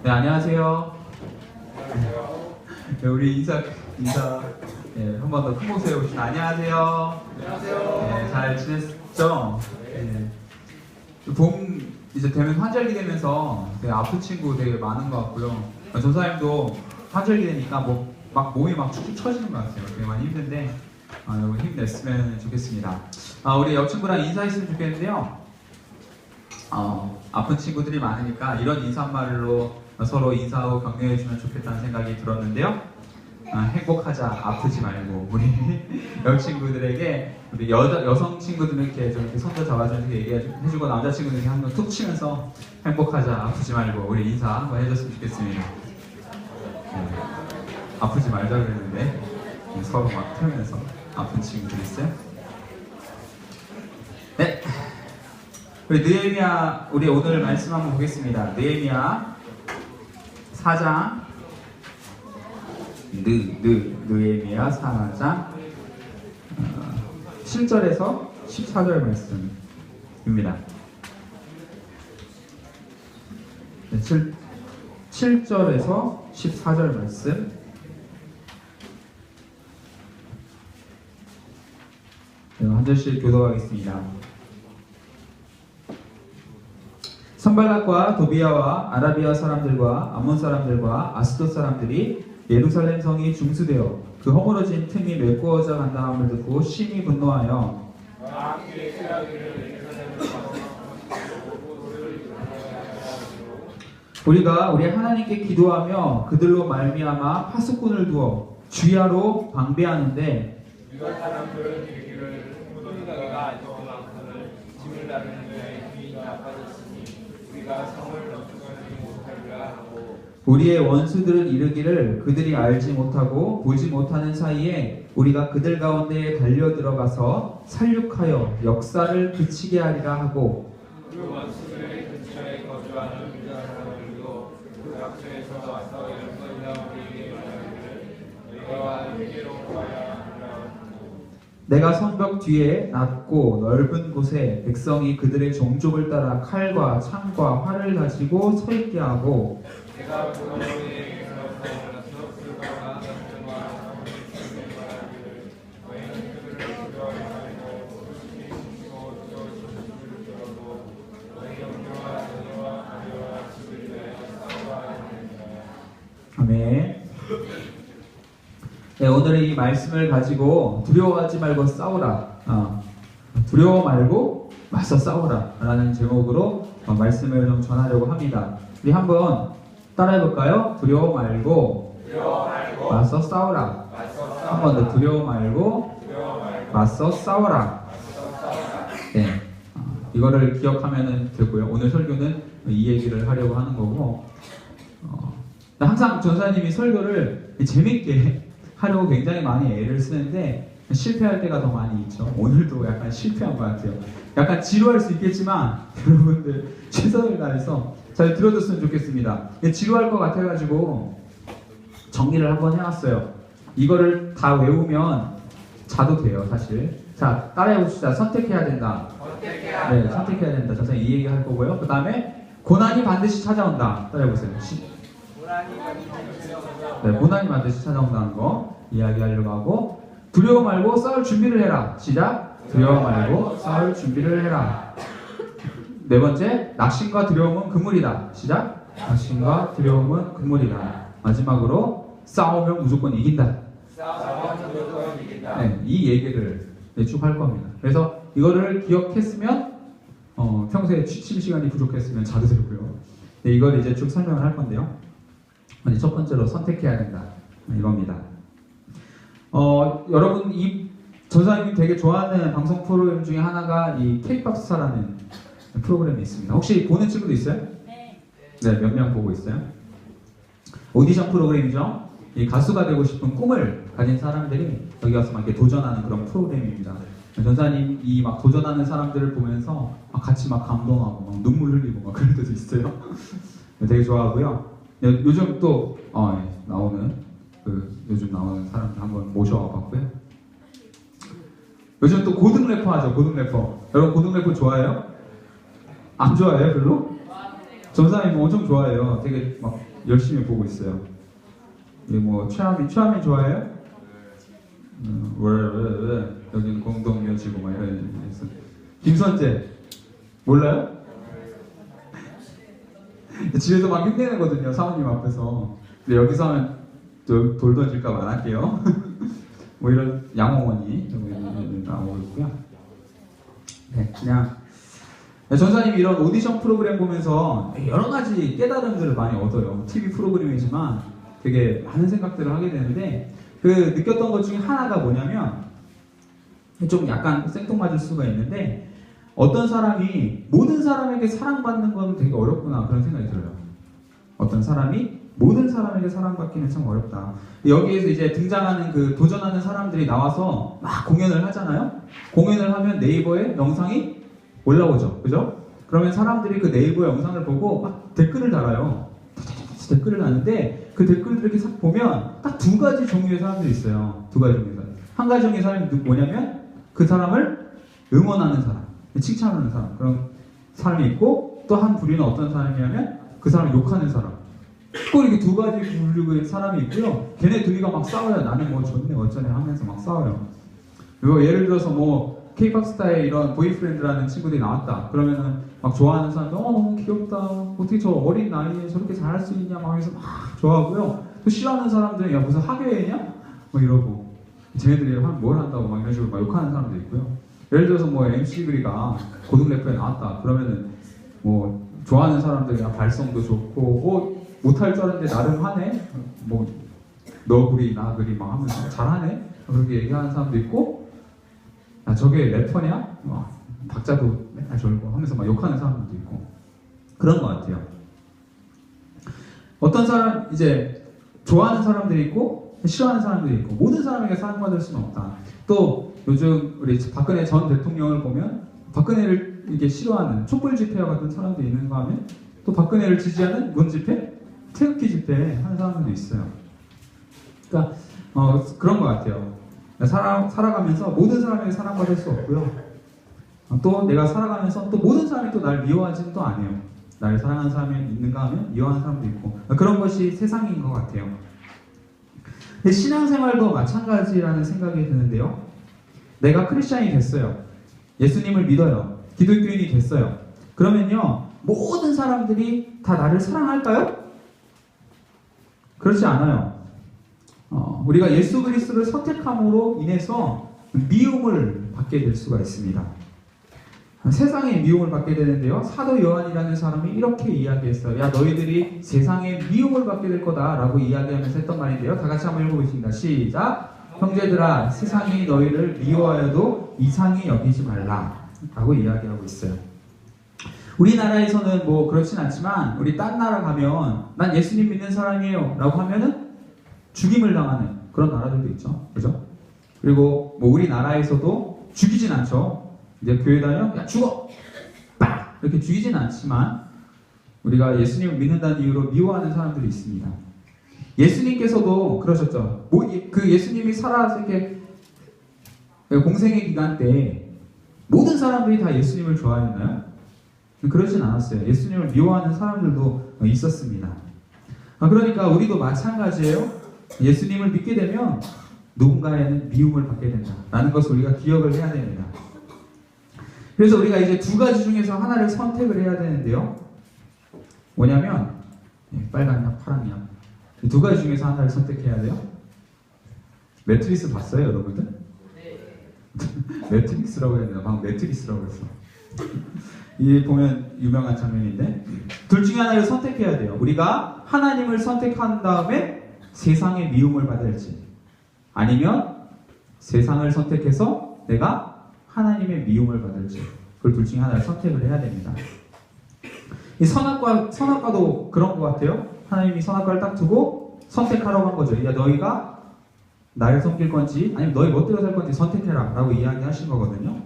네, 안녕하세요. 네, 우리 인사, 네, 한 번 더 큰 목소리 해보시면 안녕하세요. 안녕하세요. 네, 잘 지냈죠? 네. 봄 이제 되면 환절기 되면서 되게 아픈 친구 되게 많은 것 같고요. 전사님도 환절기 되니까 막 몸이 막 축축 처지는 것 같아요. 되게 많이 힘든데 여러분 힘냈으면 좋겠습니다. 우리 옆 친구랑 인사했으면 좋겠는데요. 아픈 친구들이 많으니까 이런 인사말로 서로 인사하고 격려해주면 좋겠다는 생각이 들었는데요. 행복하자, 아프지 말고 우리 옆 친구들에게 우리 여성 친구들은 이렇게 좀 이렇게 손도 잡아주면서 얘기해주고 남자 친구들에게 한번 툭 치면서 행복하자, 아프지 말고 우리 인사 한번 해줬으면 좋겠습니다. 네. 아프지 말자 그랬는데 서로 막 태우면서 아픈 친구들 있어요? 네. 우리 느헤미야, 우리 오늘 말씀 한번 보겠습니다. 느헤미야 4장 느헤미야 4장 7절에서 14절 말씀입니다. 7절에서 14절 말씀. 한 절씩 교독하겠습니다. 선발락과 도비아와 아라비아 사람들과 암몬 사람들과 아스돗 사람들이 예루살렘 성이 중수되어 그 허물어진 틈이 메꾸어져 간다함을 듣고 심히 분노하여 우리가 우리 하나님께 기도하며 그들로 말미암아 파수꾼을 두어 주야로 방배하는데 사람들은 이르기를 우리가 아직도 많거늘 짐을 나르는 자의 힘이 나빠졌으니 우리가 성을 넘쳐가지 못하리라 하고 우리의 원수들은 이르기를 그들이 알지 못하고 보지 못하는 사이에 우리가 그들 가운데에 달려들어가서 살육하여 역사를 그치게 하리라 하고 그 원수들의 근처에 거주하는 유다 사람들도 그 각처에서 와서 열번이나 우리에게 말하기를 너희와 함께로 가야 하리라 하고 내가 성벽 뒤에 낮고 넓은 곳에 백성이 그들의 종족을 따라 칼과 창과 활을 가지고 서 있게 하고 내가 그들에게서 사용하서 그들과 남편과 아버지 주님의 말하기를 너희는 그들을 두려워하지 말고 조심히 숨기고 또 진실을 들어도 너희 형제와 자녀와 아내와 집을 위하여 싸워야 하느니라. 아멘. 네, 오늘 이 말씀을 가지고 두려워하지 말고 싸우라. 두려워 말고 맞서 싸우라 라는 제목으로 말씀을 좀 전하려고 합니다. 우리 한번 따라해 볼까요? 두려워 말고 맞서 싸우라. 한 번 더 두려워 말고 맞서 싸우라. 네, 이거를 기억하면 되고요. 오늘 설교는 이 얘기를 하려고 하는 거고 항상 전사님이 설교를 재밌게 하려고 굉장히 많이 애를 쓰는데 실패할 때가 더 많이 있죠. 오늘도 약간 실패한 것 같아요. 약간 지루할 수 있겠지만 여러분들 최선을 다해서 잘 들어줬으면 좋겠습니다. 지루할 것 같아가지고 정리를 한번 해왔어요. 이거를 다 외우면 자도 돼요, 사실. 자, 따라해봅시다. 선택해야 된다. 네, 선택해야 된다. 전사님 이 얘기 할 거고요. 그 다음에 고난이 반드시 찾아온다. 따라해보세요. 네, 고난이 반드시 찾아온다는 거 이야기하려고 하고 두려워 말고 싸울 준비를 해라. 시작. 두려워 말고 싸울 준비를 해라. 네 번째, 낙심과 두려움은 그물이다. 시작. 낙심과 두려움은 그물이다. 마지막으로 싸우면 무조건 이긴다. 네, 이 얘기를 쭉 할 겁니다. 그래서 이거를 기억했으면 평소에 취침 시간이 부족했으면 자도 되고요. 네, 이걸 이제 쭉 설명을 할 건데요. 첫 번째로 선택해야 된다. 이겁니다. 여러분 이 전사님이 되게 좋아하는 방송 프로그램 중에 하나가 이 K-팝스타라는 프로그램이 있습니다. 혹시 보는 친구도 있어요? 네. 네, 몇 명 보고 있어요? 오디션 프로그램이죠. 이 가수가 되고 싶은 꿈을 가진 사람들이 여기 와서 막 이렇게 도전하는 그런 프로그램입니다. 전사님 이 막 도전하는 사람들을 보면서 같이 막 감동하고 막 눈물 흘리고 막 그럴 때도 있어요. 되게 좋아하고요. 요즘 또 요즘 나오는 사람들 한번 모셔와봤고요. 요즘 또 고등 래퍼 하죠. 고등 래퍼. 여러분 고등 래퍼 좋아해요? 안 좋아해요 별로? 전사님 엄청 좋아해요. 되게 막 열심히 보고 있어요. 이게 뭐 최하민 좋아해요? 왜 여기는 공동묘지고 막 이런 데서. 김선재 몰라요? 집에서 막 흉내내거든요, 사모님 앞에서. 근데 여기서 하면 돌 던질까 봐 안 할게요. 뭐 이런 양어머니 나오고 있고요. 네, 그냥 전사님이 이런 오디션 프로그램 보면서 여러 가지 깨달음들을 많이 얻어요. TV 프로그램이지만 되게 많은 생각들을 하게 되는데 그 느꼈던 것 중에 하나가 뭐냐면 좀 약간 생뚱맞을 수가 있는데 어떤 사람이 모든 사람에게 사랑받는 건 되게 어렵구나 그런 생각이 들어요. 어떤 사람이 모든 사람에게 사랑받기는 참 어렵다. 여기에서 이제 등장하는 그 도전하는 사람들이 나와서 막 공연을 하잖아요. 공연을 하면 네이버에 영상이 올라오죠. 그죠? 그러면 사람들이 그 네이버 영상을 보고 막 댓글을 달아요. 댓글을 다는데 그 댓글들 이렇게 싹 보면 딱 두 가지 종류의 사람들이 있어요. 두 가지 종류의 사람. 한 가지 종류의 사람이 뭐냐면 그 사람을 응원하는 사람, 칭찬하는 사람 그런 사람이 있고 또 한 부류는 어떤 사람이냐면 그 사람을 욕하는 사람. 꼭 이렇게 두 가지 부류의 사람이 있고요. 걔네 둘이가 막 싸워요. 나는 뭐 좋네 어쩌네 하면서 막 싸워요. 그리고 예를 들어서 뭐 K-pop 스타의 이런 보이프렌드라는 친구들이 나왔다. 그러면은 막 좋아하는 사람들 너무 귀엽다. 어떻게 저 어린 나이에 저렇게 잘할 수 있냐 막 해서 막 좋아하고요. 또 싫어하는 사람들은 야 무슨 학예회냐? 뭐 이러고 쟤네들이 뭘 한다고 막 이런 식으로 막 욕하는 사람도 있고요. 예를 들어서 뭐 MC 그리가 고등 래퍼에 나왔다. 그러면은 뭐 좋아하는 사람들이 야 발성도 좋고 못할 줄 알았는데 나름 하네. 뭐 너 그리 나 그리 막 하면서 잘하네. 그렇게 얘기하는 사람도 있고 야 저게 래퍼냐? 막 박자도 맨날 졸고 하면서 막 욕하는 사람들도 있고 그런 것 같아요. 어떤 사람 이제 좋아하는 사람들이 있고 싫어하는 사람들이 있고 모든 사람에게 사랑받을 수는 없다. 또 요즘 우리 박근혜 전 대통령을 보면 박근혜를 이게 싫어하는 촛불 집회와 같은 사람도 있는가 하면 또 박근혜를 지지하는 문 집회, 태극기 집회 하는 사람들도 있어요. 그러니까 그런 것 같아요. 살아가면서 모든 사람에게 사랑받을 수 없고요. 또 내가 살아가면서 또 모든 사람이 또 날 미워하지는 또 아니에요. 나를 사랑하는 사람이 있는가 하면 미워하는 사람도 있고 그런 것이 세상인 것 같아요. 근데 신앙생활도 마찬가지라는 생각이 드는데요. 내가 크리스찬이 됐어요. 예수님을 믿어요. 기독교인이 됐어요. 그러면요 모든 사람들이 다 나를 사랑할까요? 그렇지 않아요. 우리가 예수 그리스도를 선택함으로 인해서 미움을 받게 될 수가 있습니다. 세상의 미움을 받게 되는데요. 사도 요한이라는 사람이 이렇게 이야기했어요. 야 너희들이 세상의 미움을 받게 될 거다라고 이야기하면서 했던 말인데요. 다 같이 한번 읽어보겠습니다. 시작! 형제들아 세상이 너희를 미워하여도 이상히 여기지 말라 라고 이야기하고 있어요. 우리나라에서는 뭐 그렇진 않지만 우리 딴 나라 가면 난 예수님 믿는 사람이에요 라고 하면은 죽임을 당하는 그런 나라들도 있죠. 그죠? 그리고 뭐 우리나라에서도 죽이진 않죠. 이제 교회 다녀? 야 죽어! 빡! 이렇게 죽이진 않지만 우리가 예수님을 믿는다는 이유로 미워하는 사람들이 있습니다. 예수님께서도 그러셨죠. 그 예수님이 살아서 이렇게 공생의 기간 때 모든 사람들이 다 예수님을 좋아했나요? 그러진 않았어요. 예수님을 미워하는 사람들도 있었습니다. 그러니까 우리도 마찬가지예요. 예수님을 믿게 되면 누군가에는 미움을 받게 된다라는 것을 우리가 기억을 해야 됩니다. 그래서 우리가 이제 두 가지 중에서 하나를 선택을 해야 되는데요. 뭐냐면 빨간 약, 파란 약. 이 두 가지 중에서 하나를 선택해야 돼요. 매트리스 봤어요, 여러분들? 네. 매트릭스라고 했네요. 방금 매트리스라고 했어. 이 보면 유명한 장면인데 둘 중에 하나를 선택해야 돼요. 우리가 하나님을 선택한 다음에 세상의 미움을 받을지 아니면 세상을 선택해서 내가 하나님의 미움을 받을지 그 둘 중에 하나를 선택을 해야 됩니다. 이 선악과도 그런 것 같아요. 하나님이 선악과를 딱 두고 선택하라고 한 거죠. 야 너희가 나를 섬길 건지 아니면 너희 멋대로 살 건지 선택해라 라고 이야기하신 거거든요.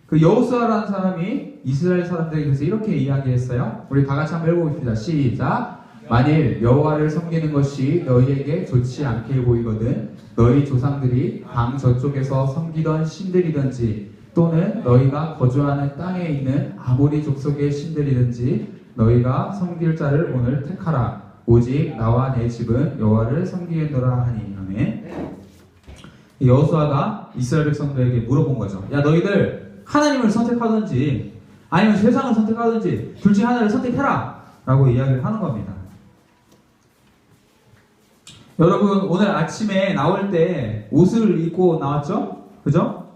그 여호수아라는 사람이 이스라엘 사람들에게 대해서 이렇게 이야기했어요. 우리 다 같이 한번 읽어봅시다. 시작! 만일 여호와를 섬기는 것이 너희에게 좋지 않게 보이거든 너희 조상들이 강 저쪽에서 섬기던 신들이든지 또는 너희가 거주하는 땅에 있는 아모리 족속의 신들이든지 너희가 섬길 자를 오늘 택하라. 오직 나와 내 집은 여호와를 섬기겠노라 하니. 아멘. 여호수아가 이스라엘 백성들에게 물어본 거죠. 야, 너희들 하나님을 선택하든지 아니면 세상을 선택하든지 둘 중 하나를 선택해라 라고 이야기를 하는 겁니다. 여러분, 오늘 아침에 나올 때 옷을 입고 나왔죠? 그죠?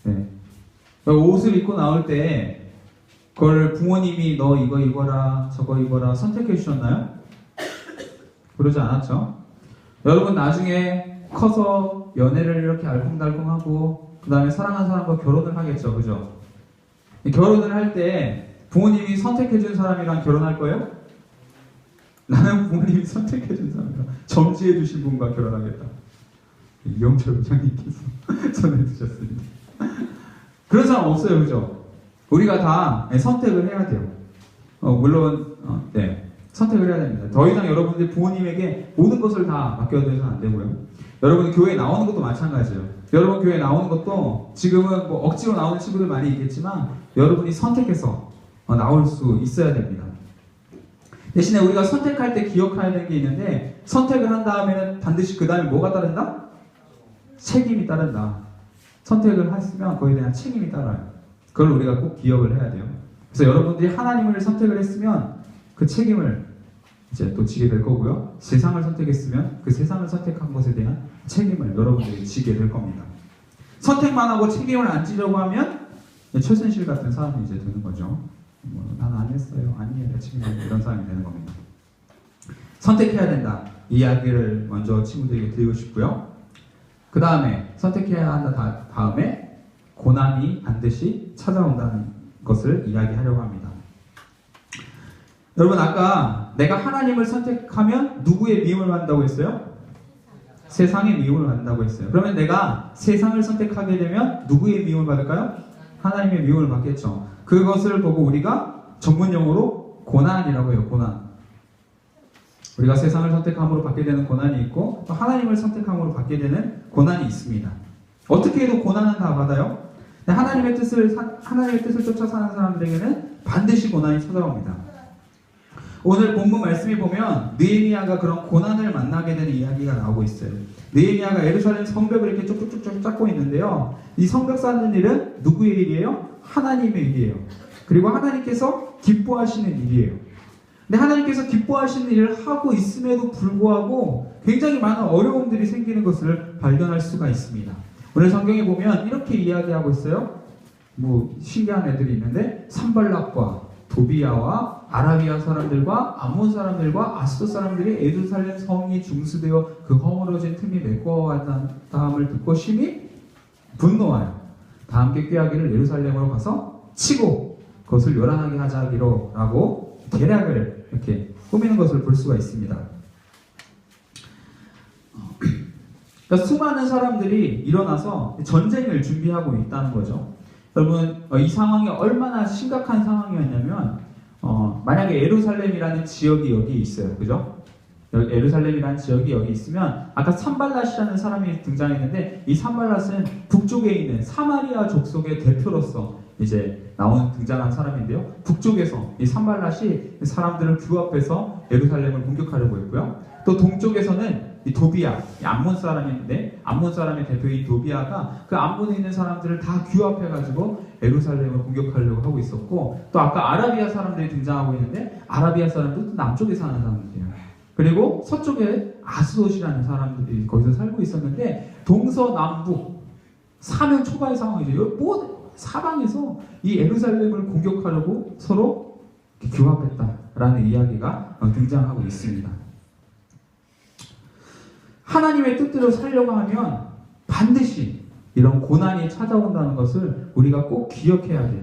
네. 옷을 입고 나올 때 그걸 부모님이 너 이거 입어라 저거 입어라 선택해 주셨나요? 그러지 않았죠? 여러분, 나중에 커서 연애를 이렇게 알콩달콩하고 그 다음에 사랑하는 사람과 결혼을 하겠죠. 그죠? 결혼을 할 때 부모님이 선택해준 사람이랑 결혼할 거예요? 나는 부모님이 선택해준 사람이랑 점지해주신 분과 결혼하겠다. 이영철 부장님께서 손을 드셨습니다. 그런 사람 없어요. 그죠? 우리가 다 선택을 해야 돼요. 물론 네, 선택을 해야 됩니다. 더 이상 여러분들 부모님에게 모든 것을 다 맡겨둬서는 안 되고요. 여러분 교회 나오는 것도 마찬가지예요. 여러분 교회 나오는 것도 지금은 뭐 억지로 나오는 친구들 많이 있겠지만 여러분이 선택해서 나올 수 있어야 됩니다. 대신에 우리가 선택할 때 기억해야 되는 게 있는데, 선택을 한 다음에는 반드시 그 다음에 뭐가 따른다? 책임이 따른다. 선택을 했으면 거기에 대한 책임이 따라요. 그걸 우리가 꼭 기억을 해야 돼요. 그래서 여러분들이 하나님을 선택을 했으면 그 책임을 이제 또 지게 될 거고요. 세상을 선택했으면 그 세상을 선택한 것에 대한 책임을 여러분들이 지게 될 겁니다. 선택만 하고 책임을 안 지려고 하면 최순실 같은 사람이 이제 되는 거죠. 나는 안 했어요. 아니에요. 내 책임이 이런 사람이 되는 겁니다. 선택해야 된다. 이 이야기를 먼저 친구들에게 드리고 싶고요. 그 다음에 선택해야 한다 다음에 고난이 반드시 찾아온다는 것을 이야기하려고 합니다. 여러분, 아까 내가 하나님을 선택하면 누구의 미움을 받는다고 했어요? 세상의 미움을 받는다고 했어요. 그러면 내가 세상을 선택하게 되면 누구의 미움을 받을까요? 하나님의 미움을 받겠죠. 그것을 보고 우리가 전문용어로 고난이라고 해요. 고난. 우리가 세상을 선택함으로 받게 되는 고난이 있고 또 하나님을 선택함으로 받게 되는 고난이 있습니다. 어떻게 해도 고난은 다 받아요. 하나님의 뜻을 쫓아 사는 사람들에게는 반드시 고난이 찾아옵니다. 오늘 본문 말씀에 보면 느헤미야가 그런 고난을 만나게 되는 이야기가 나오고 있어요. 느헤미야가 예루살렘 성벽을 이렇게 쭉쭉쭉 쌓고 있는데요. 이 성벽 쌓는 일은 누구의 일이에요? 하나님의 일이에요. 그리고 하나님께서 기뻐하시는 일이에요. 근데 하나님께서 기뻐하시는 일을 하고 있음에도 불구하고 굉장히 많은 어려움들이 생기는 것을 발견할 수가 있습니다. 오늘 성경에 보면 이렇게 이야기하고 있어요. 뭐 신기한 애들이 있는데 산발락과 도비야와 아라비아 사람들과 암몬 사람들과 아스도 사람들이 예루살렘 성이 중수되어 그 허물어진 틈이 메꿔왔다함을 듣고 심히 분노하여 다 함께 꾀하기를 예루살렘으로 가서 치고 그것을 요란하게 하자기로 라고 계략을 이렇게 꾸미는 것을 볼 수가 있습니다. 그러니까 수많은 사람들이 일어나서 전쟁을 준비하고 있다는 거죠. 여러분, 이 상황이 얼마나 심각한 상황이었냐면 만약에 예루살렘이라는 지역이 여기 있어요. 그죠? 예루살렘이라는 지역이 여기 있으면 아까 산발랏이라는 사람이 등장했는데 이 산발랏은 북쪽에 있는 사마리아 족속의 대표로서 이제 등장한 사람인데요. 북쪽에서 이 산발랏이 사람들을 규합해서 예루살렘을 공격하려고 했고요. 또 동쪽에서는 이 도비야, 이 암몬 사람인데 암몬 사람의 대표인 도비야가 그 암몬에 있는 사람들을 다 규합해가지고 예루살렘을 공격하려고 하고 있었고, 또 아까 아라비아 사람들이 등장하고 있는데 아라비아 사람들도 남쪽에 사는 사람들이에요. 그리고 서쪽에 아스돗이라는 사람들이 거기서 살고 있었는데 동서남북 사면 초가의 상황이죠. 사방에서 이 예루살렘을 공격하려고 서로 규합했다라는 이야기가 등장하고 있습니다. 하나님의 뜻대로 살려고 하면 반드시 이런 고난이 찾아온다는 것을 우리가 꼭 기억해야 돼요.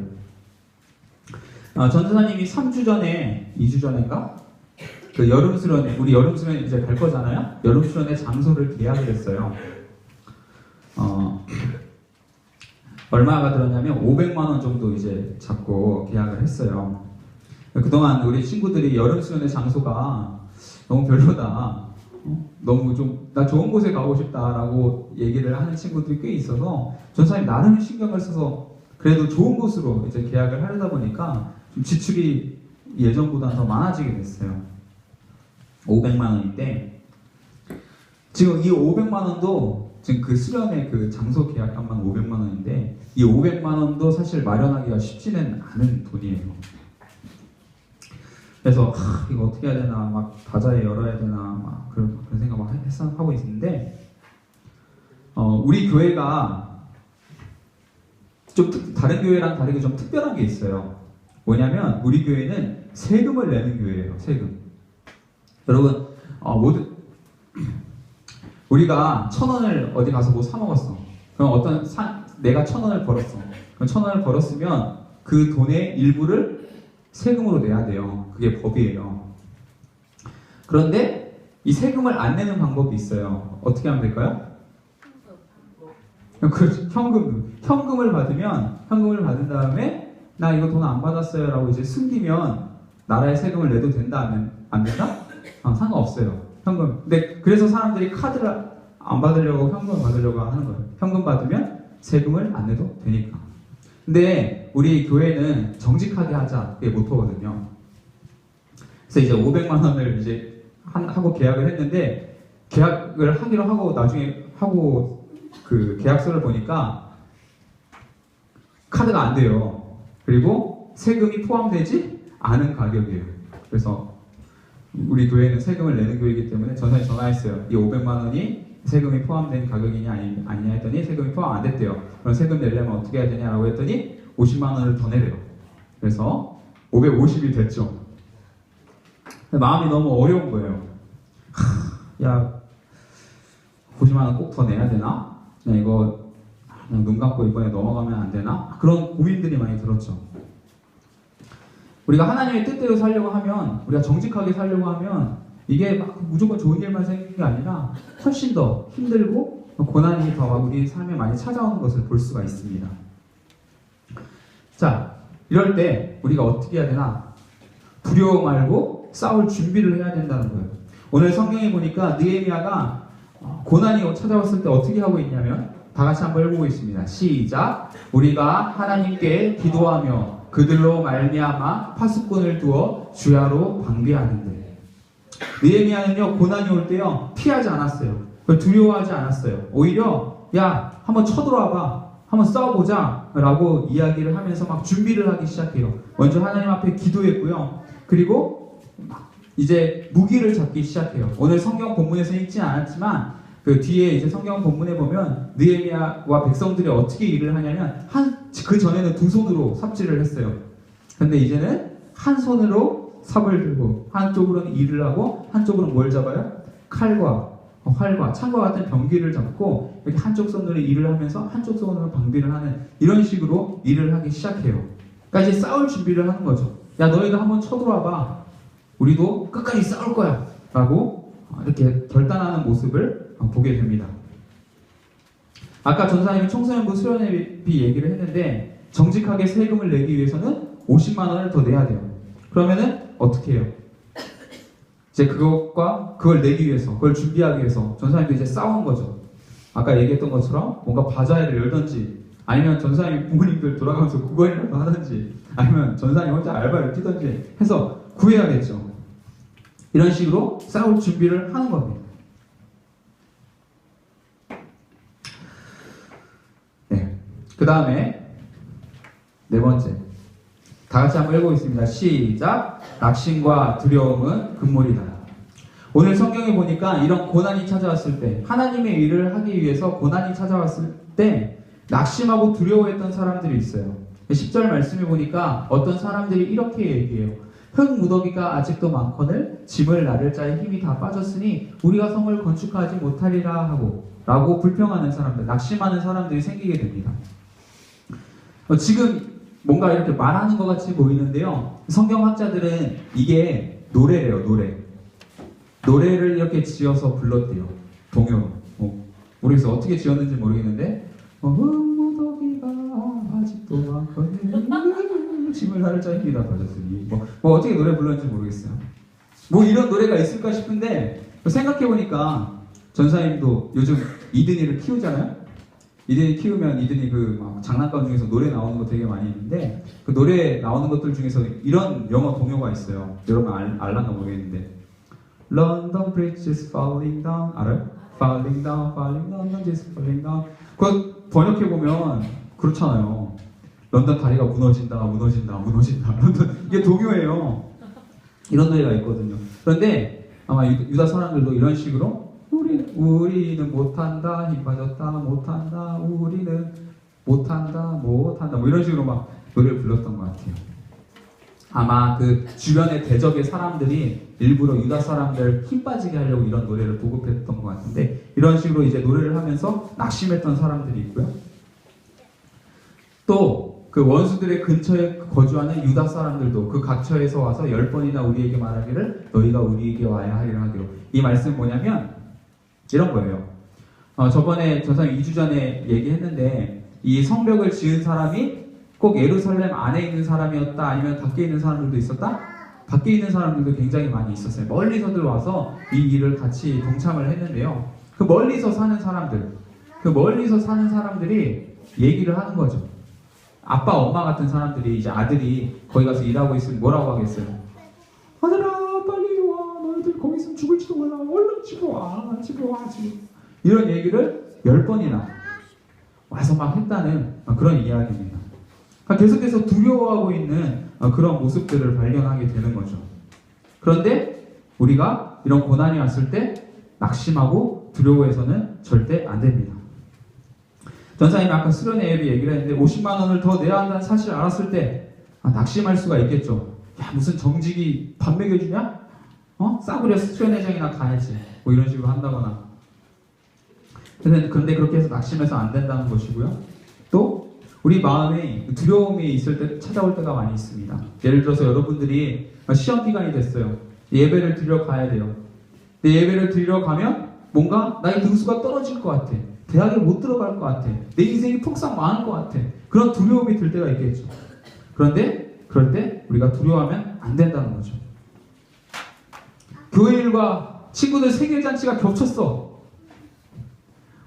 전도사님이 3주 전에, 2주 전인가? 그 여름수련회, 우리 여름수련회 이제 갈 거잖아요? 여름수련회 장소를 계약을 했어요. 얼마가 들었냐면 500만 원 정도 이제 잡고 계약을 했어요. 그동안 우리 친구들이 여름수련회 장소가 너무 별로다. 너무 나 좋은 곳에 가고 싶다라고 얘기를 하는 친구들이 꽤 있어서 전사님 나름 신경을 써서 그래도 좋은 곳으로 이제 계약을 하려다 보니까 좀 지출이 예전보다 더 많아지게 됐어요. 500만 원인데 지금 이 500만 원도 지금 그 수련의 그 장소 계약값만 500만 원인데 이 500만 원도 사실 마련하기가 쉽지는 않은 돈이에요. 그래서 이거 어떻게 해야 되나 막 다자에 열어야 되나 막 그런 생각 막 하고 있는데 우리 교회가 좀 다른 교회랑 다르게 좀 특별한 게 있어요. 뭐냐면 우리 교회는 세금을 내는 교회예요. 세금. 여러분 우리가 1,000원을 어디 가서 뭐 사 먹었어. 그럼 내가 1,000원을 벌었어. 그럼 1,000원을 벌었으면 그 돈의 일부를 세금으로 내야 돼요. 그게 법이에요. 그런데 이 세금을 안 내는 방법이 있어요. 어떻게 하면 될까요? 현금을 받은 다음에 나 이거 돈 안 받았어요 라고 이제 숨기면 나라에 세금을 내도 된다 안 된다? 상관없어요. 현금. 근데 그래서 사람들이 카드를 안 받으려고 현금을 받으려고 하는 거예요. 현금 받으면 세금을 안 내도 되니까. 근데 우리 교회는 정직하게 하자. 그게 모토거든요. 그래서 이제 500만 원을 이제 하고 계약을 했는데 계약을 하기로 하고 나중에 그 계약서를 보니까 카드가 안 돼요. 그리고 세금이 포함되지 않은 가격이에요. 그래서 우리 교회는 세금을 내는 교회이기 때문에 전사에 전화했어요. 이 500만 원이 세금이 포함된 가격이냐 아니냐 했더니 세금이 포함 안 됐대요. 그럼 세금 내려면 어떻게 해야 되냐라고 했더니 50만 원을 더 내래요. 그래서 550이 됐죠. 마음이 너무 어려운 거예요. 야 50만 원 꼭 더 내야 되나? 그냥 이거 그냥 눈 감고 이번에 넘어가면 안 되나? 그런 고민들이 많이 들었죠. 우리가 하나님의 뜻대로 살려고 하면, 우리가 정직하게 살려고 하면 이게 막 무조건 좋은 일만 생기는 게 아니라 훨씬 더 힘들고 고난이 더 우리 삶에 많이 찾아오는 것을 볼 수가 있습니다. 자, 이럴 때 우리가 어떻게 해야 되나? 두려워 말고 싸울 준비를 해야 된다는 거예요. 오늘 성경에 보니까 느헤미야가 고난이 찾아왔을 때 어떻게 하고 있냐면 다 같이 한번 읽어보겠습니다. 시작. 우리가 하나님께 기도하며 그들로 말미암아 파수꾼을 두어 주야로 방비하는데. 느헤미야는요 고난이 올 때요 피하지 않았어요. 두려워하지 않았어요. 오히려 야 한번 쳐들어와봐, 한번 싸워보자 라고 이야기를 하면서 막 준비를 하기 시작해요. 먼저 하나님 앞에 기도했고요. 그리고 이제 무기를 잡기 시작해요. 오늘 성경 본문에서 읽지 않았지만 그 뒤에 이제 성경 본문에 보면 느헤미야와 백성들이 어떻게 일을 하냐면 그 전에는 두 손으로 삽질을 했어요. 근데 이제는 한 손으로 삽을 들고 한쪽으로는 일을 하고 한쪽으로는 뭘 잡아요? 칼과 활과 창과 같은 병기를 잡고 이렇게 한쪽 손으로 일을 하면서 한쪽 손으로 방비를 하는 이런 식으로 일을 하기 시작해요. 그러니까 이제 싸울 준비를 하는 거죠. 야 너희가 한번 쳐들어와봐. 우리도 끝까지 싸울 거야 라고 이렇게 결단하는 모습을 보게 됩니다. 아까 전사님이 청소년부 수련회비 얘기를 했는데 정직하게 세금을 내기 위해서는 50만 원을 더 내야 돼요. 그러면은 어떻게 해요? 이제 그걸 내기 위해서, 그걸 준비하기 위해서 전사님도 이제 싸운 거죠. 아까 얘기했던 것처럼 뭔가 바자회를 열든지 아니면 전사님 부모님들 돌아가면서 국어회라도 하든지 아니면 전사님 혼자 알바를 뛰든지 해서 구해야겠죠. 이런 식으로 싸울 준비를 하는 겁니다. 네. 그 다음에 네 번째. 다 같이 한번 읽어보겠습니다. 시작. 낙심과 두려움은 금물이다. 오늘 성경에 보니까 이런 고난이 찾아왔을 때, 하나님의 일을 하기 위해서 고난이 찾아왔을 때 낙심하고 두려워했던 사람들이 있어요. 10절 말씀에 보니까 어떤 사람들이 이렇게 얘기해요. 흙 무더기가 아직도 많거늘 짐을 나를 자의 힘이 다 빠졌으니 우리가 성을 건축하지 못하리라 하고 라고 불평하는 사람들, 낙심하는 사람들이 생기게 됩니다. 지금 뭔가 이렇게 말하는 것 같이 보이는데요. 성경학자들은 이게 노래래요, 노래. 노래를 이렇게 지어서 불렀대요. 동요로. 모르겠어요. 어떻게 지었는지 모르겠는데 무더기가 아직도 많거든 짐을 나를 자의 힘이 다 빠졌으니 뭐 어떻게 노래 불렀는지 모르겠어요. 뭐 이런 노래가 있을까 싶은데 생각해보니까 전사님도 요즘 이든이를 키우잖아요. 이든이 키우면 이든이 막 장난감 중에서 노래 나오는 거 되게 많이 있는데 그 노래 나오는 것들 중에서 이런 영어 동요가 있어요. 여러분 알란가 모르겠는데 London Bridge is falling down. 알아요? Falling down, falling down, London is falling down. 그거 번역해보면 그렇잖아요. 런던 다리가 무너진다, 무너진다, 무너진다. 런던, 이게 동요예요. 이런 노래가 있거든요. 그런데 아마 유다 사람들도 이런 식으로 우리는 못한다, 힘 빠졌다, 못한다, 우리는 못한다, 못한다, 뭐 이런 식으로 막 노래를 불렀던 것 같아요. 아마 그 주변의 대적의 사람들이 일부러 유다 사람들 힘 빠지게 하려고 이런 노래를 보급했던 것 같은데, 이런 식으로 이제 노래를 하면서 낙심했던 사람들이 있고요. 또 그 원수들의 근처에 거주하는 유다 사람들도 그 각처에서 와서 10번이나 우리에게 말하기를 너희가 우리에게 와야 하리라 하기로. 이 말씀은 뭐냐면 이런 거예요. 저번에 전상 2주 전에 얘기했는데, 이 성벽을 지은 사람이 꼭 예루살렘 안에 있는 사람이었다, 아니면 밖에 있는 사람들도 있었다? 밖에 있는 사람들도 굉장히 많이 있었어요. 멀리서들 와서 이 일을 같이 동참을 했는데요. 그 멀리서 사는 사람들이 얘기를 하는 거죠. 아빠, 엄마 같은 사람들이 이제 아들이 거기 가서 일하고 있으면 뭐라고 하겠어요? 아들아, 빨리 와. 너희들 거기 있으면 죽을지도 몰라. 얼른 집에 와. 집에 와. 이런 얘기를 10번이나 와서 막 했다는 그런 이야기입니다. 계속해서 두려워하고 있는 그런 모습들을 발견하게 되는 거죠. 그런데 우리가 이런 고난이 왔을 때 낙심하고 두려워해서는 절대 안 됩니다. 전사님이 아까 수련회 예비 얘기를 했는데 50만 원을 더 내야 한다는 사실을 알았을 때 낙심할 수가 있겠죠. 야, 무슨 정직이 밥 먹여주냐? 싸구려 수련회장이나 가야지. 뭐 이런 식으로 한다거나. 그런데 그렇게 해서 낙심해서 안 된다는 것이고요. 또 우리 마음에 두려움이 있을 때 찾아올 때가 많이 있습니다. 예를 들어서 여러분들이 시험 기간이 됐어요. 예배를 드리러 가야 돼요. 근데 예배를 드리러 가면 뭔가 나의 등수가 떨어질 것 같아. 대학에 못 들어갈 것 같아. 내 인생이 폭삭 망할 것 같아. 그런 두려움이 들 때가 있겠죠. 그런데 그럴 때 우리가 두려워하면 안 된다는 거죠. 교회 일과 친구들 생일잔치가 겹쳤어.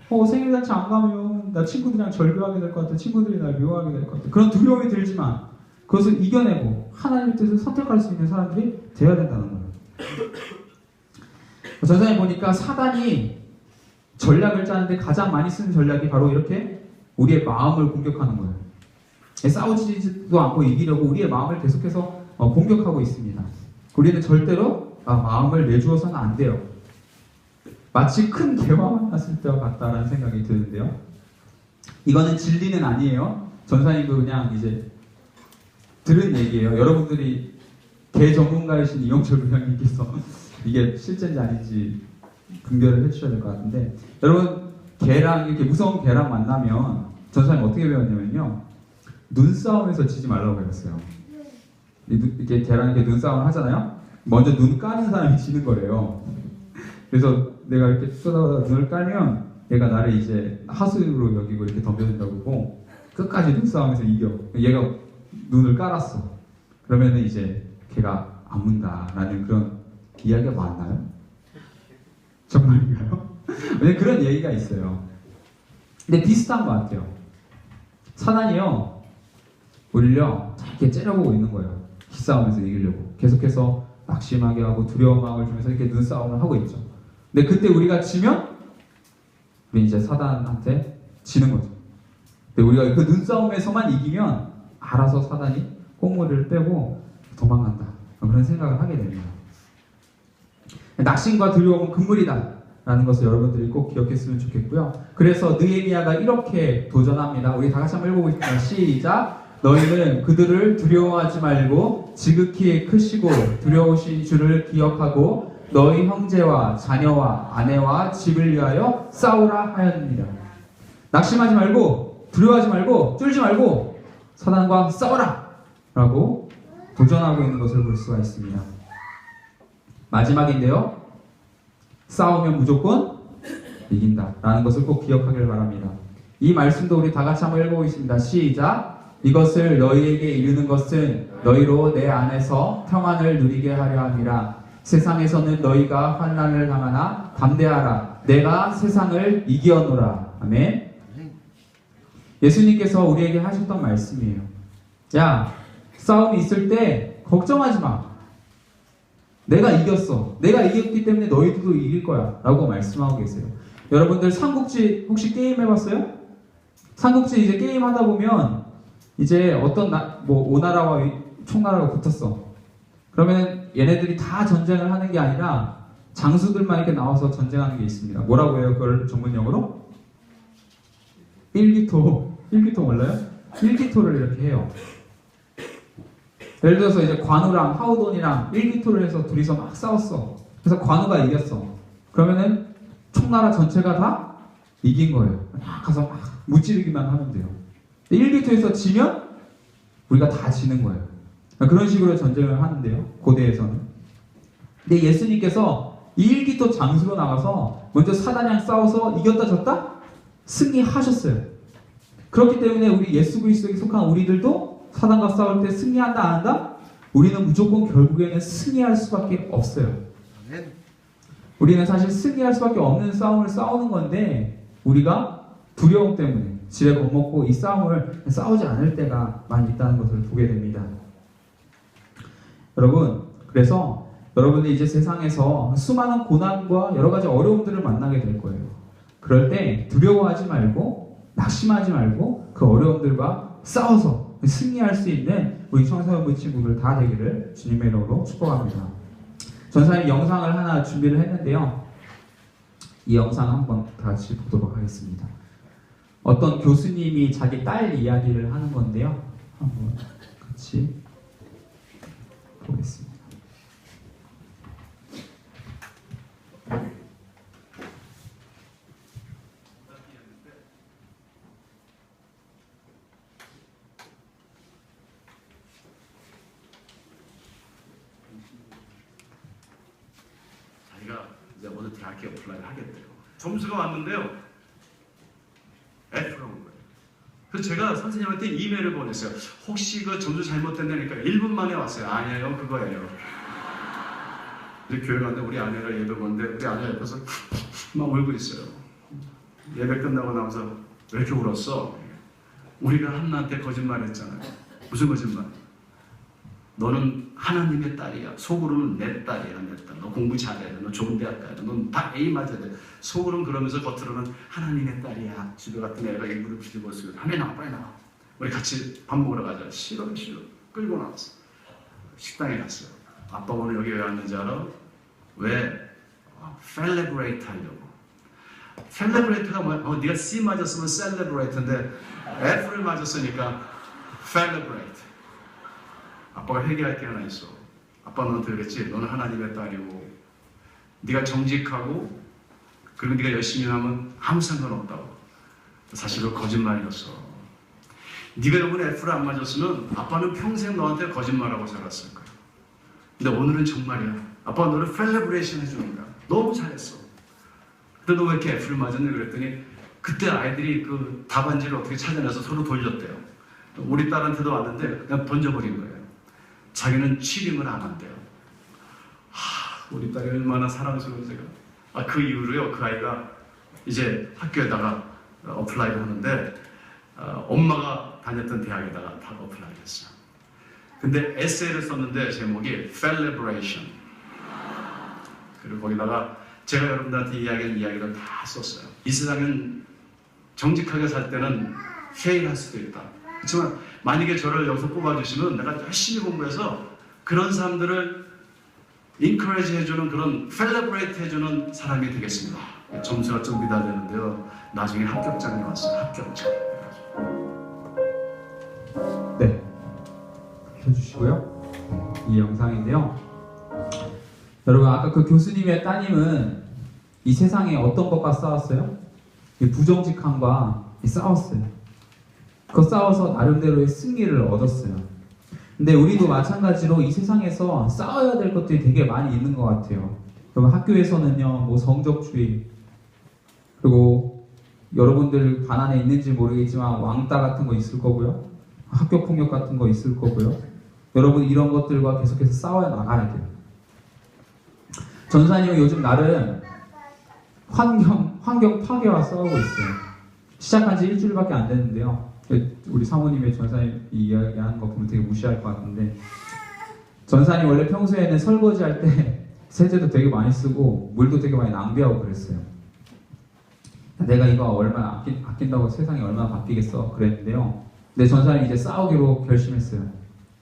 생일잔치 안 가면 나 친구들이랑 절교하게 될 것 같아. 친구들이 날 미워하게 될 것 같아. 그런 두려움이 들지만 그것을 이겨내고 하나님의 뜻을 선택할 수 있는 사람들이 되어야 된다는 거예요. 전상에 보니까 사단이 전략을 짜는데 가장 많이 쓰는 전략이 바로 이렇게 우리의 마음을 공격하는 거예요. 싸우지도 않고 이기려고 우리의 마음을 계속해서 공격하고 있습니다. 우리는 절대로 마음을 내주어서는 안 돼요. 마치 큰 개와 만났을 때와 같다라는 생각이 드는데요. 이거는 진리는 아니에요. 전사님도 그냥 이제 들은 얘기예요. 여러분들이 개 전문가이신 이영철 부장님께서 이게 실제인지 아닌지 분별을 해주셔야 될 것 같은데, 여러분 개랑 이렇게 무서운 개랑 만나면 전사님 어떻게 배웠냐면요, 눈싸움에서 지지 말라고 배웠어요. 이렇게 개랑 이렇게 눈싸움을 하잖아요. 먼저 눈 까는 사람이 지는 거래요. 그래서 내가 이렇게 쏟아서 눈을 깔면 얘가 나를 이제 하수로 여기고 이렇게 덤벼든다고 보고 끝까지 눈싸움에서 이겨. 얘가 눈을 깔았어. 그러면은 이제 걔가 안 문다라는 그런 이야기가 맞나요? 정말인가요? 왜냐면 그런 얘기가 있어요. 근데 비슷한 것 같아요. 사단이요, 우리를요 이렇게 째려보고 있는 거예요. 기싸움에서 이기려고 계속해서 낙심하게 하고 두려운 마음을 주면서 이렇게 눈싸움을 하고 있죠. 근데 그때 우리가 지면 우리 이제 사단한테 지는 거죠. 근데 우리가 그 눈싸움에서만 이기면 알아서 사단이 꽁무리를 빼고 도망간다, 그런 생각을 하게 됩니다. 낙심과 두려움은 금물이다 라는 것을 여러분들이 꼭 기억했으면 좋겠고요. 그래서 느헤미야가 이렇게 도전합니다. 우리 다 같이 한번 읽어보겠습니다. 시작! 너희는 그들을 두려워하지 말고 지극히 크시고 두려우신 주를 기억하고 너희 형제와 자녀와 아내와 집을 위하여 싸우라 하였느니라. 낙심하지 말고 두려워하지 말고 쫄지 말고 사단과 싸우라 라고 도전하고 있는 것을 볼 수가 있습니다. 마지막인데요, 싸우면 무조건 이긴다 라는 것을 꼭 기억하길 바랍니다. 이 말씀도 우리 다 같이 한번 읽어보겠습니다. 시작! 이것을 너희에게 이르는 것은 너희로 내 안에서 평안을 누리게 하려 함이라. 세상에서는 너희가 환난을 당하나 담대하라. 내가 세상을 이겨노라. 아멘. 예수님께서 우리에게 하셨던 말씀이에요. 야, 싸움이 있을 때 걱정하지 마. 내가 이겼어. 내가 이겼기 때문에 너희들도 이길 거야. 라고 말씀하고 계세요. 여러분들 삼국지 혹시 게임 해봤어요? 삼국지 이제 게임 하다 보면 이제 어떤 오나라와 총나라가 붙었어. 그러면 얘네들이 다 전쟁을 하는 게 아니라 장수들만 이렇게 나와서 전쟁하는 게 있습니다. 뭐라고 해요? 그걸 전문용어로? 일기토 몰라요? 일기토를 이렇게 해요. 예를 들어서 이제 관우랑 하우돈이랑 일기토를 해서 둘이서 막 싸웠어. 그래서 관우가 이겼어. 그러면은 총나라 전체가 다 이긴 거예요. 막 가서 막 무찌르기만 하면 돼요. 일기토에서 지면 우리가 다 지는 거예요. 그런 식으로 전쟁을 하는데요. 고대에서는. 근데 예수님께서 이 일기토 장수로 나가서 먼저 사단이랑 싸워서 이겼다 졌다? 승리하셨어요. 그렇기 때문에 우리 예수 그리스도에 속한 우리들도 사단과 싸울 때 승리한다 안 한다? 우리는 무조건 결국에는 승리할 수밖에 없어요. 우리는 사실 승리할 수밖에 없는 싸움을 싸우는 건데 우리가 두려움 때문에 지레 겁먹고 이 싸움을 싸우지 않을 때가 많이 있다는 것을 보게 됩니다. 여러분, 그래서 여러분이 이제 세상에서 수많은 고난과 여러 가지 어려움들을 만나게 될 거예요. 그럴 때 두려워하지 말고 낙심하지 말고 그 어려움들과 싸워서 승리할 수 있는 우리 청소년부 친구들 다 되기를 주님의 이름으로 축복합니다. 전사님 영상을 하나 준비를 했는데요. 이 영상 한번 다 같이 보도록 하겠습니다. 어떤 교수님이 자기 딸 이야기를 하는 건데요. 한번 같이 보겠습니다. 자기가 이제 어느 대학에 어플라이를 하겠대요. 점수가 왔는데요. F가 온 거예요. 그래서 제가 선생님한테 이메일을 보냈어요. 혹시 그 점수 잘못됐다니까 1분 만에 왔어요. 아니에요, 그거예요. 이제 교회 갔는데 우리 아내가 예배 보는데 우리 아내 옆에서 막 울고 있어요. 예배 끝나고 나와서 왜 이렇게 울었어? 우리가 한나한테 거짓말했잖아요. 무슨 거짓말? 너는 하나님의 딸이야. 속으로는 내 딸이야, 내 딸. 너 공부 잘해야 돼. 너 좋은 대학 가야 돼. 넌 다 A 맞아야 돼. 속으로는 그러면서 겉으로는 하나님의 딸이야. 집에 갔더니 애가 이불을 뒤집어 쓰고 빨리 나와, 빨리 나와. 우리 같이 밥 먹으러 가자. 싫어. 끌고 나왔어. 식당에 갔어요. 아빠 오늘 여기 왜 왔는지 알아? 왜? 셀레브레이트 하려고. 셀레브레이트가 뭐야? 네가 C 맞았으면 셀레브레이트인데 F를 맞았으니까 셀레브레이트. 아빠가 회개할 게 하나 있어. 아빠 너한테 그랬지? 너는 하나님의 딸이고 네가 정직하고 그리고 네가 열심히 하면 아무 상관없다고. 사실 그 거짓말이었어. 네가 이번에 F를 안 맞았으면 아빠는 평생 너한테 거짓말하고 살았을 거야. 근데 오늘은 정말이야. 아빠가 너를 셀레브레이션 해주는 거야. 너무 잘했어. 근데 너 왜 이렇게 F를 맞았니? 그랬더니 그때 아이들이 그 답안지를 어떻게 찾아내서 서로 돌렸대요. 우리 딸한테도 왔는데 그냥 던져버린 거예요. 자기는 치링을 안 한대요. 우리 딸이 얼마나 사랑스러운지가. 그 이후로요, 그 아이가 이제 학교에다가 어플라이를 하는데 엄마가 다녔던 대학에다가 다 어플라이를 했어요. 근데 에세이를 썼는데 제목이 Celebration. 그리고 거기다가 제가 여러분들한테 이야기한 이야기를 다 썼어요. 이 세상은 정직하게 살 때는 페일할 수도 있다. 그렇지만 만약에 저를 여기서 뽑아주시면 내가 열심히 공부해서 그런 사람들을 encourage 해주는 그런 celebrate 해주는 사람이 되겠습니다. 점수가 좀 미달되는데요. 나중에 합격장이 왔어요. 합격장. 네, 켜주시고요. 이 영상인데요. 여러분 아까 그 교수님의 따님은 이 세상에 어떤 것과 싸웠어요? 이 부정직함과 싸웠어요. 그 싸워서 나름대로의 승리를 얻었어요. 근데 우리도 마찬가지로 이 세상에서 싸워야 될 것들이 되게 많이 있는 것 같아요. 여러분 학교에서는요, 뭐 성적주의, 그리고 여러분들 반 안에 있는지 모르겠지만 왕따 같은 거 있을 거고요. 학교 폭력 같은 거 있을 거고요. 여러분 이런 것들과 계속해서 싸워 나가야 돼요. 전사님은 요즘 나름 환경 파괴와 싸우고 있어요. 시작한 지 일주일밖에 안 됐는데요. 우리 사모님의 전사님 이야기하는 거 보면 되게 무시할 것 같은데 전사님 원래 평소에는 설거지할 때 세제도 되게 많이 쓰고 물도 되게 많이 낭비하고 그랬어요. 내가 이거 얼마나 아낀다고 세상이 얼마나 바뀌겠어 그랬는데요. 근데 전사님 이제 싸우기로 결심했어요.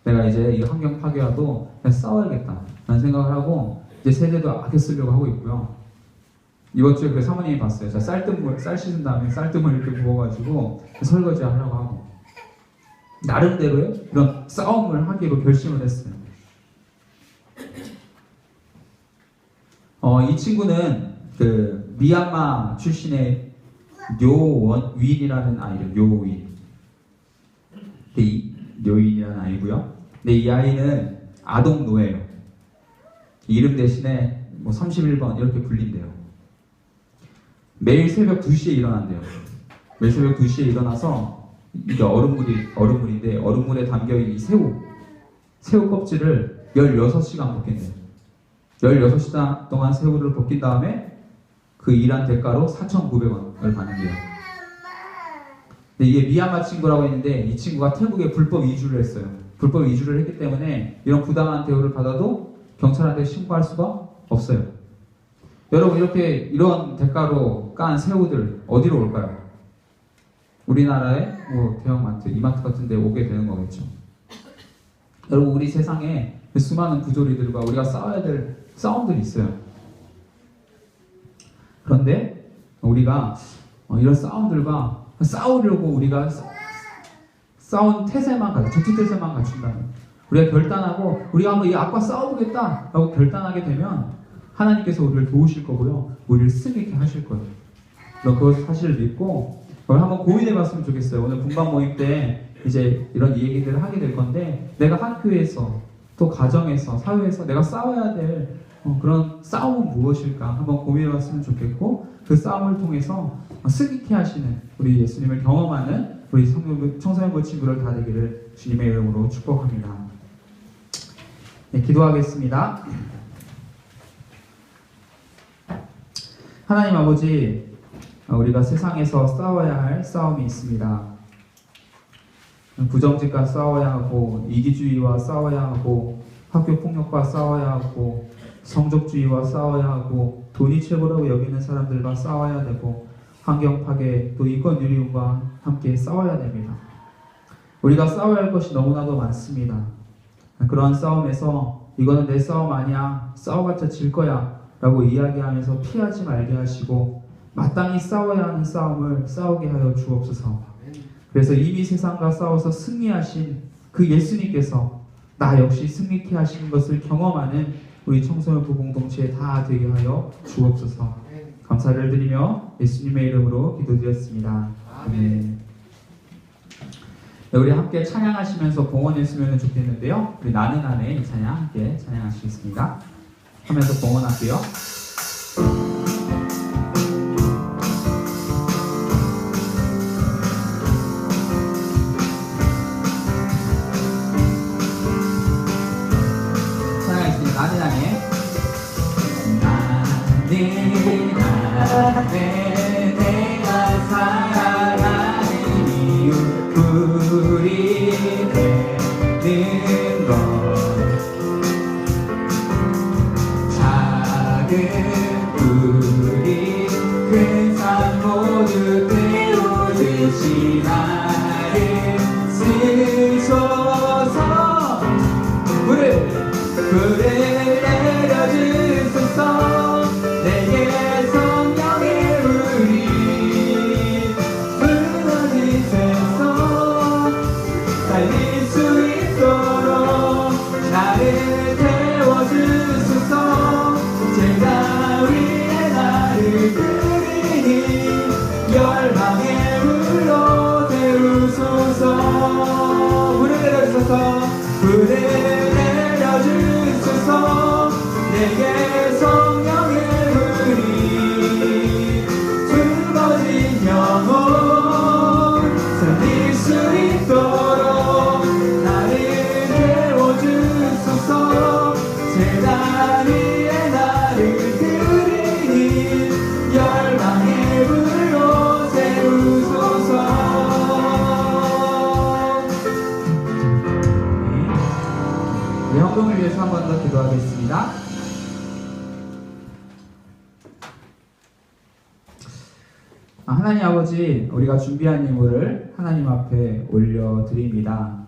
내가 이제 이 환경 파괴와도 그냥 싸워야겠다 라는 생각을 하고 이제 세제도 아껴 쓰려고 하고 있고요. 이번 주에 그 사모님이 봤어요. 제가 쌀 씻은 다음에 쌀뜨물 이렇게 부어가지고 설거지 하려고 하고 나름대로의 그런 싸움을 하기로 결심을 했어요. 이 친구는 그 미얀마 출신의 료원윈이라는 아이를 료윈이라는 아이고요. 근데 이 아이는 아동 노예예요. 이름 대신에 뭐 31번 이렇게 불린대요. 매일 새벽 2시에 일어난대요. 매일 새벽 2시에 일어나서 이게 얼음물인데 얼음물에 담겨있는 이 새우 껍질을 16시간 벗긴대요. 16시간 동안 새우를 벗긴 다음에 그 일한 대가로 4,900원을 받는데요. 근데 이게 미얀마 친구라고 했는데 이 친구가 태국에 불법 이주를 했어요. 불법 이주를 했기 때문에 이런 부당한 대우를 받아도 경찰한테 신고할 수가 없어요. 여러분 이런 대가로 깐 새우들 어디로 올까요? 우리나라의 뭐 대형마트, 이마트 같은 데 오게 되는 거겠죠. 여러분 우리 세상에 수많은 부조리들과 우리가 싸워야 될 싸움들이 있어요. 그런데 우리가 이런 싸움들과 싸우려고 우리가 싸운 태세만 전투 태세만 갖춘다면 우리가 결단하고 우리가 한번 이 악과 싸워보겠다 라고 결단하게 되면 하나님께서 우리를 도우실 거고요. 우리를 승리케 하실 거예요. 그 사실을 믿고 한번 고민해봤으면 좋겠어요. 오늘 분방 모임 때 이제 이런 얘기들을 하게 될 건데 내가 학교에서 또 가정에서 사회에서 내가 싸워야 될 그런 싸움은 무엇일까 한번 고민해봤으면 좋겠고 그 싸움을 통해서 승리케 하시는 우리 예수님을 경험하는 우리 청소년부 친구를 다 되기를 주님의 이름으로 축복합니다. 네, 기도하겠습니다. 하나님 아버지, 우리가 세상에서 싸워야 할 싸움이 있습니다. 부정직과 싸워야 하고 이기주의와 싸워야 하고 학교폭력과 싸워야 하고 성적주의와 싸워야 하고 돈이 최고라고 여기는 사람들과 싸워야 되고 환경파괴 또 인권유리움과 함께 싸워야 됩니다. 우리가 싸워야 할 것이 너무나도 많습니다. 그러한 싸움에서 이거는 내 싸움 아니야, 싸워봤자 질 거야 라고 이야기하면서 피하지 말게 하시고 마땅히 싸워야 하는 싸움을 싸우게 하여 주옵소서. 그래서 이미 세상과 싸워서 승리하신 그 예수님께서 나 역시 승리케 하시는 것을 경험하는 우리 청소년부 공동체에 다 되게 하여 주옵소서. 감사를 드리며 예수님의 이름으로 기도드렸습니다. 아멘. 네, 우리 함께 찬양하시면서 봉헌했으면 좋겠는데요. 우리 나는 안에 이 찬양 함께 찬양하시겠습니다. 하면서 봉헌할게요. 나는 안에 내가 사랑하는 이유 불이 되는 것 작은 불이 큰 산 모두 태우듯이 나를 쓰소서. 불을 내려주소서. 내게 성령의 불을 합동을 위해서 한 번 더 기도하겠습니다. 하나님 아버지, 우리가 준비한 예물을 하나님 앞에 올려드립니다.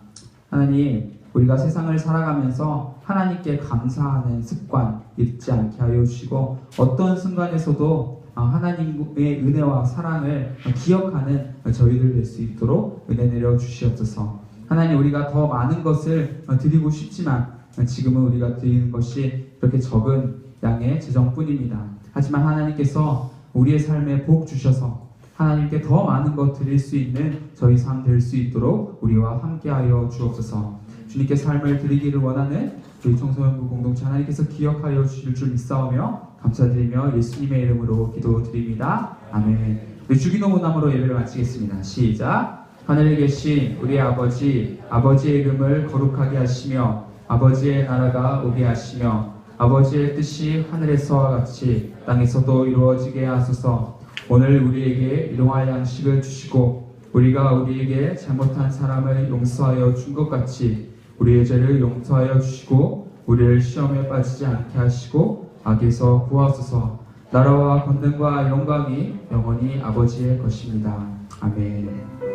하나님, 우리가 세상을 살아가면서 하나님께 감사하는 습관 잊지 않게 하여 주시고, 어떤 순간에서도 하나님의 은혜와 사랑을 기억하는 저희들 될 수 있도록 은혜 내려 주시옵소서. 하나님, 우리가 더 많은 것을 드리고 싶지만 지금은 우리가 드리는 것이 그렇게 적은 양의 재정뿐입니다. 하지만 하나님께서 우리의 삶에 복 주셔서 하나님께 더 많은 것 드릴 수 있는 저희 삶 될 수 있도록 우리와 함께하여 주옵소서. 주님께 삶을 드리기를 원하는 저희 청소년부 공동체 하나님께서 기억하여 주실 줄 믿사오며 감사드리며 예수님의 이름으로 기도드립니다. 아멘. 우리 주기도 문함으로 예배를 마치겠습니다. 시작. 하늘에 계신 우리 아버지, 아버지의 이름을 거룩하게 하시며 아버지의 나라가 오게 하시며 아버지의 뜻이 하늘에서와 같이 땅에서도 이루어지게 하소서. 오늘 우리에게 일용할 양식을 주시고 우리가 우리에게 잘못한 사람을 용서하여 준 것 같이 우리의 죄를 용서하여 주시고 우리를 시험에 빠지지 않게 하시고 악에서 구하소서. 나라와 권능과 영광이 영원히 아버지의 것입니다. 아멘.